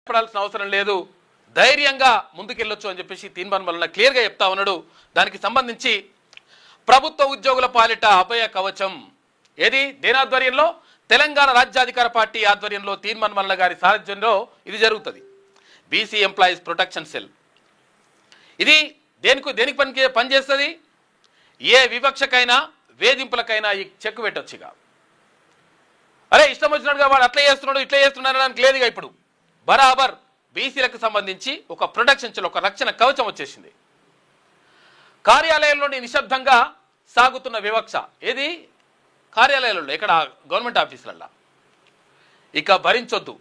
పడాల్సిన అవసరం లేదు, ధైర్యంగా ముందుకెళ్ళొచ్చు అని చెప్పేసి తీర్మానం వలన క్లియర్గా చెప్తా ఉన్నాడు. దానికి సంబంధించి ప్రభుత్వ ఉద్యోగుల పాలిట అభయ కవచం ఏది దేని ఆధ్వర్యంలో? తెలంగాణ రాజ్యాధికార పార్టీ ఆధ్వర్యంలో తీర్మానం వలన గారి సారథ్యంలో ఇది జరుగుతుంది. బీసీ ఎంప్లాయీస్ ప్రొటెక్షన్ సెల్ ఇది దేనికి పనిచేస్తుంది? ఏ వివక్షకైనా వేధింపులకైనా ఈ చెక్ పెట్టొచ్చుగా. అరే ఇష్టం వచ్చినట్టుగా వాడు అట్లా చేస్తున్నాడు ఇట్లా చేస్తున్నాడు అని లేదుగా. ఇప్పుడు బరాబర్ బీసీలకు సంబంధించి ఒక ప్రొటెక్షన్ సెల్, ఒక రక్షణ కవచం వచ్చేసింది. కార్యాలయంలోని నిశ్శబ్దంగా సాగుతున్న వివక్ష ఏది? కార్యాలయాలలో, ఇక్కడ గవర్నమెంట్ ఆఫీసులలో ఇక భరించొద్దు.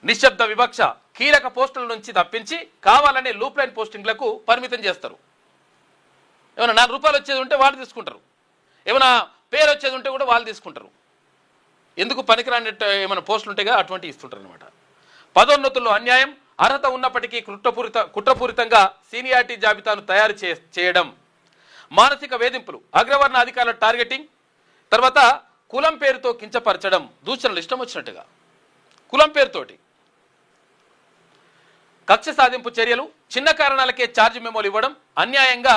నిశ్శబ్ద వివక్ష కీలక పోస్టుల నుంచి తప్పించి కావాలనే లూప్ లైన్ పోస్టింగ్లకు పరిమితం చేస్తారు. ఏమైనా ₹4 వచ్చేది ఉంటే వాళ్ళు తీసుకుంటారు, ఏమైనా పేరు వచ్చేది ఉంటే కూడా వాళ్ళు తీసుకుంటారు. ఎందుకు పనికిరాని ఏమైనా పోస్టులు ఉంటాయిగా అటువంటి ఇస్తుంటారు అనమాట. పదోన్నతుల్లో అన్యాయం, అర్హత ఉన్నప్పటికీ కుట్రపూరితంగా సీనియారిటీ జాబితాను తయారు చేయడం, మానసిక వేధింపులు, అగ్రవర్ణ అధికారుల టార్గెటింగ్, తర్వాత కులం పేరుతో కించపరచడం, దూషణలు ఇష్టం వచ్చినట్టుగా కులం పేరుతోటి, కక్ష సాధింపు చర్యలు, చిన్న కారణాలకే ఛార్జ్ మెమోలు ఇవ్వడం, అన్యాయంగా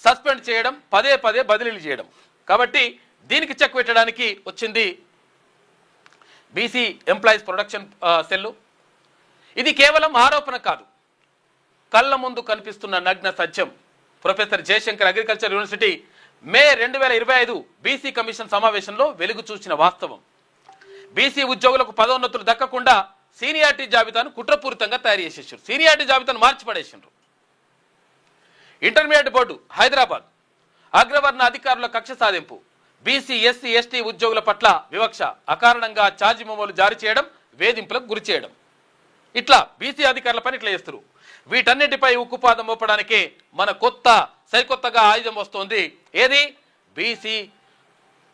సస్పెండ్ చేయడం, పదే పదే బదిలీలు చేయడం. కాబట్టి దీనికి చెక్ పెట్టడానికి వచ్చింది బీసీ ఎంప్లాయీస్ ప్రొటెక్షన్ సెల్. ఇది కేవలం ఆరోపణ కాదు, కళ్ళ ముందు కనిపిస్తున్న నగ్న సత్యం. ప్రొఫెసర్ జయశంకర్ అగ్రికల్చర్ యూనివర్సిటీ మే 2025 బీసీ కమిషన్ సమావేశంలో వెలుగు చూసిన వాస్తవం. బీసీ ఉద్యోగులకు పదోన్నతులు దక్కకుండా సీనియారిటీ జాబితాను కుట్రపూరితంగా తయారు చేసేసారు. సీనియారిటీ జాబితాను మార్చిపడేసిండ్రు. ఇంటర్మీడియట్ బోర్డు హైదరాబాద్ అగ్రవర్ణ అధికారుల కక్ష సాధింపు, బీసీ ఎస్సీ ఎస్టీ ఉద్యోగుల పట్ల వివక్ష, అకారణంగా ఛార్జీ మెమోలు జారీ చేయడం, వేధింపులకు గురి చేయడం, ఇట్లా బీసీ అధికారుల పని ఇట్లా చేస్తారు. వీటన్నిటిపై ఉక్కుపాదం మోపడానికే మన సరికొత్తగా ఆయుధం వస్తోంది. ఏది? BC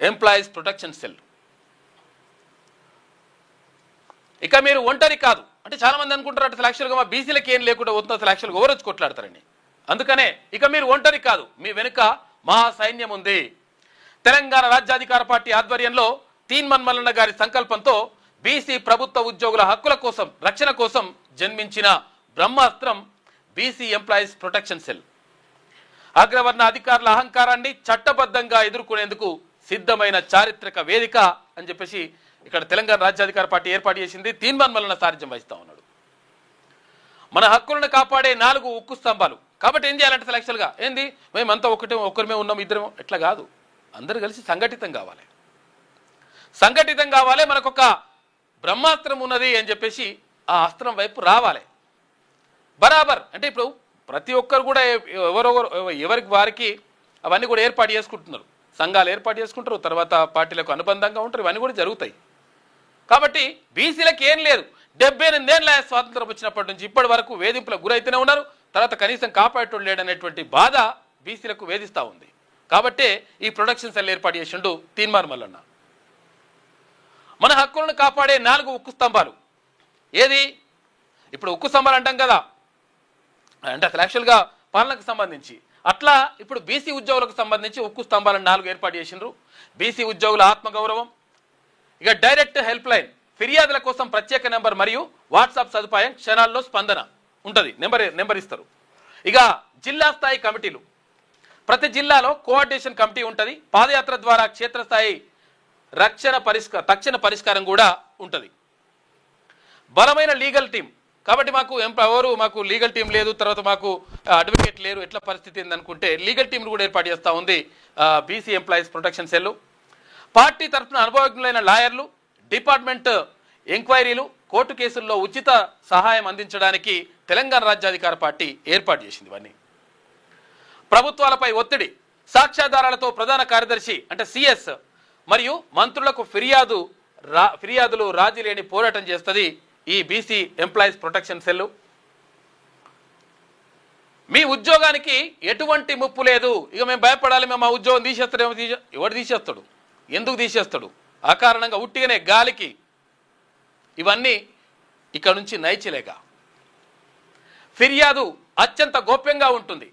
employees protection cell. ఇక మీరు ఒంటరి కాదు అంటే చాలా మంది అనుకుంటారు అసలు యాక్చువల్గా మా బీసీలకు ఏం లేకుండా వస్తుంది, అసలు యాక్చువల్గా ఎవరు వచ్చి కొట్లాడతారని. అందుకనే ఇక మీరు ఒంటరి కాదు, మీ వెనుక మహా సైన్యం ఉంది. తెలంగాణ రాజ్యాధికార పార్టీ ఆధ్వర్యంలో తీన్మన్ మల్లన్న గారి సంకల్పంతో బీసీ ప్రభుత్వ ఉద్యోగుల హక్కుల కోసం, రక్షణ కోసం జన్మించిన బ్రహ్మాస్త్రం బీసీ ఎంప్లాయీస్ ప్రొటెక్షన్ సెల్. అగ్రవర్ణ అధికారుల అహంకారాన్ని చట్టబద్ధంగా ఎదుర్కొనేందుకు సిద్ధమైన చారిత్రక వేదిక అని చెప్పేసి ఇక్కడ తెలంగాణ రాజ్యాధికార పార్టీ ఏర్పాటు చేసింది. తీన్మన్ మల్లన్న సారథ్యం వహిస్తా ఉన్నాడు. మన హక్కులను కాపాడే 4 ఉక్కు స్తంభాలు. కాబట్టి ఏం చేయాలంటే యాక్చువల్గా ఏంది, మేమంతా ఒకరిమే ఉన్నాం, ఇద్దరేమో ఎట్లా కాదు, అందరూ కలిసి సంఘటితం కావాలి. సంఘటితం కావాలి, మనకొక బ్రహ్మాస్త్రం ఉన్నది అని చెప్పేసి ఆ అస్త్రం వైపు రావాలి. బరాబర్ అంటే ఇప్పుడు ప్రతి ఒక్కరు కూడా ఎవరికి వారికి అవన్నీ కూడా ఏర్పాటు చేసుకుంటున్నారు, సంఘాలు ఏర్పాటు చేసుకుంటారు, తర్వాత పార్టీలకు అనుబంధంగా ఉంటారు, ఇవన్నీ కూడా జరుగుతాయి. కాబట్టి బీసీలకు ఏం లేదు, 78 ఏళ్ళ స్వాతంత్రం వచ్చినప్పటి నుంచి ఇప్పటి వరకు వేధింపులకు గురైతేనే ఉన్నారు. తర్వాత కనీసం కాపాడేటోడు లేడనేటువంటి బాధ బీసీలకు వేధిస్తూ ఉంది. కాబట్టే ఈ ప్రొటెక్షన్ సెల్ ఏర్పాటు చేసిండు తీన్మార్ మల్లన్న. మన హక్కులను కాపాడే 4 ఉక్కు స్తంభాలు. ఏది? ఇప్పుడు ఉక్కు స్తంభాలు అంటాం కదా, అంటే అసలు యాక్చువల్గా పాలనకు సంబంధించి అట్లా ఇప్పుడు బీసీ ఉద్యోగులకు సంబంధించి ఉక్కు స్తంభాలను 4 ఏర్పాటు చేసిండ్రు. బీసీ ఉద్యోగుల ఆత్మగౌరవం, ఇక డైరెక్ట్ హెల్ప్ లైన్, ఫిర్యాదుల కోసం ప్రత్యేక నెంబర్ మరియు వాట్సాప్ సదుపాయం, క్షణాల్లో స్పందన ఉంటుంది, నెంబర్ ఇస్తారు. ఇక జిల్లా స్థాయి కమిటీలు, ప్రతి జిల్లాలో కోఆర్డినేషన్ కమిటీ ఉంటుంది. పాదయాత్ర ద్వారా క్షేత్రస్థాయి తక్షణ పరిష్కారం కూడా ఉంటుంది. బలమైన లీగల్ టీం, కాబట్టి మాకు లీగల్ టీం లేదు, తర్వాత మాకు అడ్వకేట్ లేరు, ఎట్లా పరిస్థితి ఏందనుకుంటే లీగల్ టీంలు కూడా ఏర్పాటు చేస్తూ ఉంది BC employees protection cell. Party తరఫున అనుభవజ్ఞులైన లాయర్లు, డిపార్ట్మెంట్ ఎంక్వైరీలు, కోర్టు కేసుల్లో ఉచిత సహాయం అందించడానికి తెలంగాణ రాజ్యాధికార పార్టీ ఏర్పాటు చేసింది. ఇవన్నీ ప్రభుత్వాలపై ఒత్తిడి, సాక్ష్యాధారాలతో ప్రధాన కార్యదర్శి అంటే సిఎస్ మరియు మంత్రులకు ఫిర్యాదులు రాజీ లేని పోరాటం చేస్తుంది ఈ బీసీ ఎంప్లాయీస్ ప్రొటెక్షన్ సెల్. మీ ఉద్యోగానికి ఎటువంటి ముప్పు లేదు, ఇక మేము భయపడాలి, మేము ఆ ఉద్యోగం తీసేస్తాడేమో. ఎవడు తీసేస్తాడు, ఎందుకు తీసేస్తాడు? అకారణంగా ఉట్టిగానే గాలికి ఇవన్నీ ఇక్కడ నుంచి నైచిలేగా. ఫిర్యాదు అత్యంత గోప్యంగా ఉంటుంది.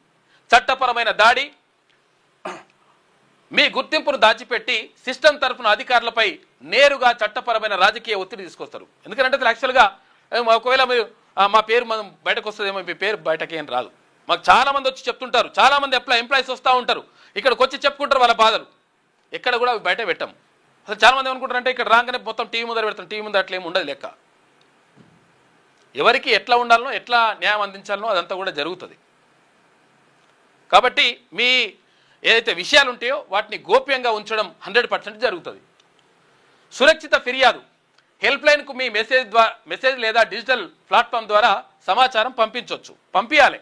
చట్టపరమైన దాడి, మీ గుర్తింపును దాచిపెట్టి సిస్టమ్ తరఫున అధికారులపై నేరుగా చట్టపరమైన రాజకీయ ఒత్తిడి తీసుకొస్తారు. ఎందుకంటే యాక్చువల్గా ఒకవేళ మీరు మా పేరు మనం బయటకు వస్తుందేమో, మీ పేరు బయటకి ఏం రాదు. మాకు చాలామంది వచ్చి చెప్తుంటారు, చాలామంది ఎంప్లాయీస్ వస్తూ ఉంటారు, ఇక్కడికి వచ్చి చెప్పుకుంటారు వాళ్ళ బాధలు. ఎక్కడ కూడా అవి బయట పెట్టాం. అసలు చాలామంది ఏమనుకుంటారంటే ఇక్కడ రాగానే మొత్తం టీవీ ముందర పెడతాం, టీవీ ముందర అట్లా ఏమి ఉండదు లెక్క. ఎవరికి ఎట్లా ఉండాలనో, ఎట్లా న్యాయం అందించాలనో అదంతా కూడా జరుగుతుంది. కాబట్టి మీ ఏదైతే విషయాలు ఉంటాయో వాటిని గోప్యంగా ఉంచడం 100% జరుగుతుంది. సురక్షిత ఫిర్యాదు హెల్ప్ లైన్కు మీ మెసేజ్ లేదా డిజిటల్ ప్లాట్ఫామ్ ద్వారా సమాచారం పంపించవచ్చు, పంపించాలి.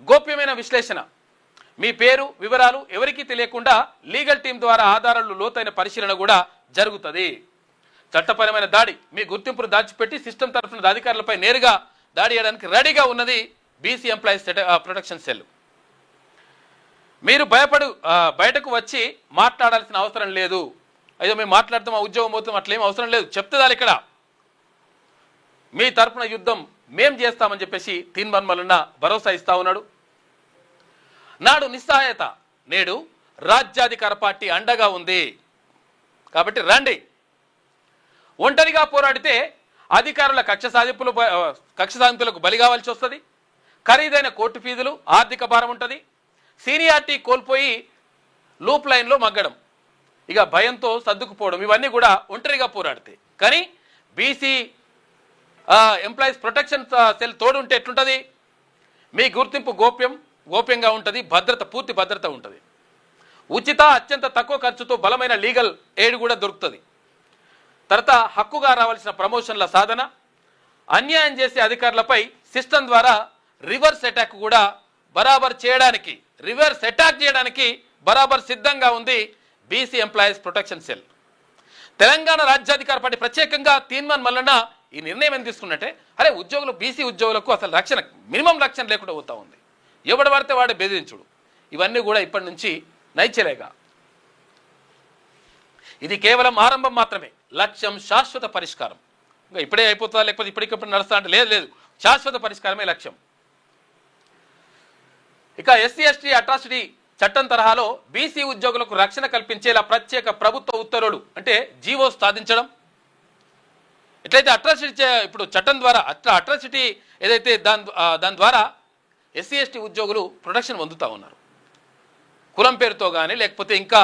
గోప్యమైన విశ్లేషణ మీ పేరు వివరాలు ఎవరికీ తెలియకుండా లీగల్ టీం ద్వారా ఆధారాలు లోతైన పరిశీలన కూడా జరుగుతుంది. చట్టపరమైన దాడి మీ గుర్తింపును దాచిపెట్టి సిస్టమ్ తరఫున అధికారులపై నేరుగా దాడి చేయడానికి రెడీగా ఉన్నది బీసీ ఎంప్లాయీస్ ప్రొటెక్షన్ సెల్. మీరు బయటకు వచ్చి మాట్లాడాల్సిన అవసరం లేదు. అయ్యో మేము మాట్లాడతాం, ఆ ఉద్యోగం పోతాం, అట్లేం అవసరం లేదు. చెప్తుందాలి ఇక్కడ మీ తరఫున యుద్ధం మేం చేస్తామని చెప్పేసి తీన్మన్మలన్న భరోసా ఇస్తా ఉన్నాడు. నాడు నిస్సహాయత, నేడు రాజ్యాధికార పార్టీ అండగా ఉంది. కాబట్టి రండి. ఒంటరిగా పోరాడితే అధికారుల కక్ష సాధింపులకు బలి కావాల్సి వస్తుంది. ఖరీదైన కోర్టు ఫీజులు, ఆర్థిక భారం ఉంటుంది. సీనియారిటీ కోల్పోయి లూప్ లైన్లో మగ్గడం, ఇక భయంతో సర్దుకుపోవడం, ఇవన్నీ కూడా ఒంటరిగా పోరాడితే. కానీ బీసీ ఎంప్లాయీస్ ప్రొటెక్షన్ సెల్ తోడు ఉంటే ఎట్లుంటుంది? మీ గుర్తింపు గోప్యంగా ఉంటుంది, పూర్తి భద్రత ఉంటుంది. ఉచిత అత్యంత తక్కువ ఖర్చుతో బలమైన లీగల్ ఎయిడ్ కూడా దొరుకుతుంది. తర్వాత హక్కుగా రావాల్సిన ప్రమోషన్ల సాధన, అన్యాయం చేసే అధికారులపై సిస్టమ్ ద్వారా రివర్స్ అటాక్ చేయడానికి బరాబర్ సిద్ధంగా ఉంది BC employees protection cell. Telangana Rajyadhikara party ప్రత్యేకంగా తీన్మన్మలన్న ఈ నిర్ణయం ఏం తీసుకున్నట్టే, అరే బీసీ ఉద్యోగులకు అసలు మినిమం రక్షణ లేకుండా పోతా ఉంది. ఎవడు పడితే వాడు బెదిరించుడు, ఇవన్నీ కూడా ఇప్పటి నుంచి నైచలేగా. ఇది కేవలం ఆరంభం మాత్రమే. లక్ష్యం శాశ్వత పరిష్కారం. ఇంకా ఇప్పుడే అయిపోతుందా, లేకపోతే ఇప్పటికప్పుడు నడుస్తా అంటే లేదు, శాశ్వత పరిష్కారమే లక్ష్యం. ఇక ఎస్సీ ఎస్టీ అట్రాసిటీ చట్టం తరహాలో బీసీ ఉద్యోగులకు రక్షణ కల్పించేలా ప్రత్యేక ప్రభుత్వ ఉత్తర్వులు అంటే జీవో సాధించడం. ఎట్లయితే అట్రాసిటీ ఇప్పుడు చట్టం ద్వారా అట్రాసిటీ ఏదైతే దాని ద్వారా ఎస్సీ ఎస్టీ ఉద్యోగులు ప్రొటెక్షన్ పొందుతూ ఉన్నారు. కులం పేరుతో కానీ, లేకపోతే ఇంకా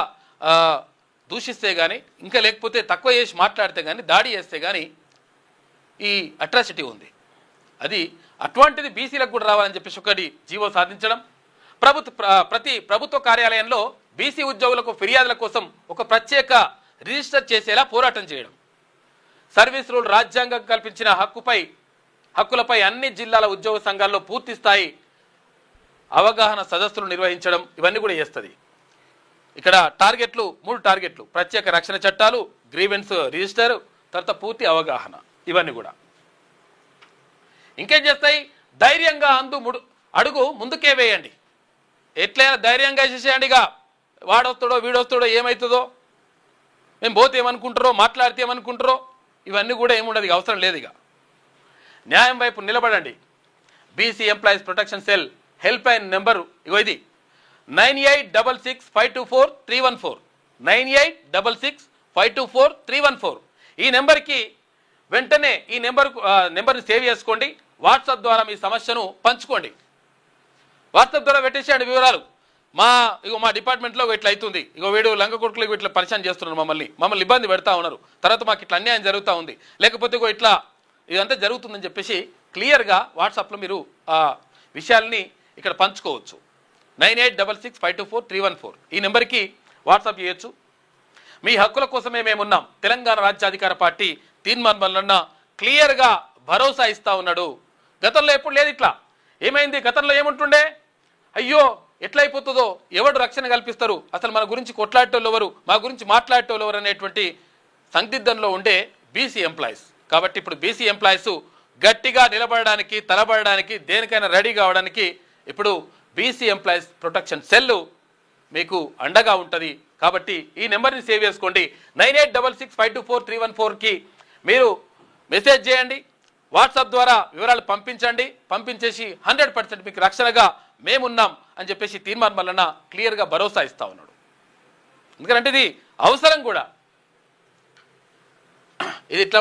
దూషిస్తే కానీ, ఇంకా లేకపోతే తక్కువ చేసి మాట్లాడితే కానీ, దాడి చేస్తే కానీ ఈ అట్రాసిటీ ఉంది. అది అటువంటిది బీసీలకు కూడా రావాలని చెప్పేసి ఒకటి జీవో సాధించడం. ప్రతి ప్రభుత్వ కార్యాలయంలో బీసీ ఉద్యోగులకు ఫిర్యాదుల కోసం ఒక ప్రత్యేక రిజిస్టర్ చేసేలా పోరాటం చేయడం. సర్వీస్ రూల్ రాజ్యాంగం కల్పించిన హక్కులపై అన్ని జిల్లాల ఉద్యోగ సంఘాల్లో పూర్తి స్థాయి అవగాహన సదస్సులు నిర్వహించడం, ఇవన్నీ కూడా చేస్తుంది. ఇక్కడ 3 టార్గెట్లు: ప్రత్యేక రక్షణ చట్టాలు, గ్రీవెన్స్ రిజిస్టర్, తర్వాత పూర్తి అవగాహన, ఇవన్నీ కూడా. ఇంకేం చేస్తాయి? ధైర్యంగా అడుగు ముందుకే వేయండి. ఎట్లయినా ధైర్యంగా చేసేయండి. ఇక వాడొస్తాడో వీడొస్తాడో ఏమవుతుందో, మేము పోతే ఏమనుకుంటారో, మాట్లాడితే ఏమనుకుంటారో, ఇవన్నీ కూడా ఏముండదు, అవసరం లేదు. ఇక న్యాయం వైపు నిలబడండి. BC employees protection cell help line number ఇది 9866524314 9866524314. ఈ నెంబర్కి వెంటనే నెంబర్ని సేవ్ చేసుకోండి. వాట్సాప్ ద్వారా మీ సమస్యను పంచుకోండి. వాట్సాప్ ద్వారా పెట్టేసేయండి వివరాలు. మా డిపార్ట్మెంట్లో ఇట్లా అవుతుంది, వీడు లంగ కొడుకులు ఇట్లా పరిచయం చేస్తున్నారు, మమ్మల్ని ఇబ్బంది పెడతా ఉన్నారు, తర్వాత మాకు ఇట్లా అన్యాయం జరుగుతూ ఉంది, లేకపోతే ఇట్లా ఇదంతా జరుగుతుందని చెప్పేసి క్లియర్గా వాట్సాప్లో మీరు ఆ విషయాల్ని ఇక్కడ పంచుకోవచ్చు. 9866524314 ఈ నెంబర్కి వాట్సాప్ చేయొచ్చు. మీ హక్కుల కోసమే మేమున్నాం. తెలంగాణ రాజ్యాధికార పార్టీ తీన్మన్మలన్న క్లియర్గా భరోసా ఇస్తా ఉన్నాడు. గతంలో ఎప్పుడు లేదు ఇట్లా. ఏమైంది? గతంలో ఏముంటుండే, అయ్యో ఎట్లయిపోతుందో, ఎవడు రక్షణ కల్పిస్తారు, అసలు మన గురించి కొట్లాడేటోళ్ళు ఎవరు, మా గురించి మాట్లాడేటోళ్ళు ఎవరు అనేటువంటి సందిగ్ధంలో ఉండే బీసీ ఎంప్లాయీస్. కాబట్టి ఇప్పుడు బీసీ ఎంప్లాయీస్ గట్టిగా నిలబడడానికి, తలబడడానికి, దేనికైనా రెడీ కావడానికి ఇప్పుడు బీసీ ఎంప్లాయీస్ ప్రొటెక్షన్ సెల్ మీకు అండగా ఉంటుంది. కాబట్టి ఈ నెంబర్ని సేవ్ చేసుకోండి. 9866524314కి మీరు మెసేజ్ చేయండి. వాట్సాప్ ద్వారా వివరాలు పంపించేసి 100% మీకు రక్షణగా మేమున్నాం అని చెప్పేసి తీన్మన్మలన్న క్లియర్గా భరోసా ఇస్తా ఉన్నాడు. ఎందుకంటే ఇది అవసరం కూడా. ఇది ఇట్లా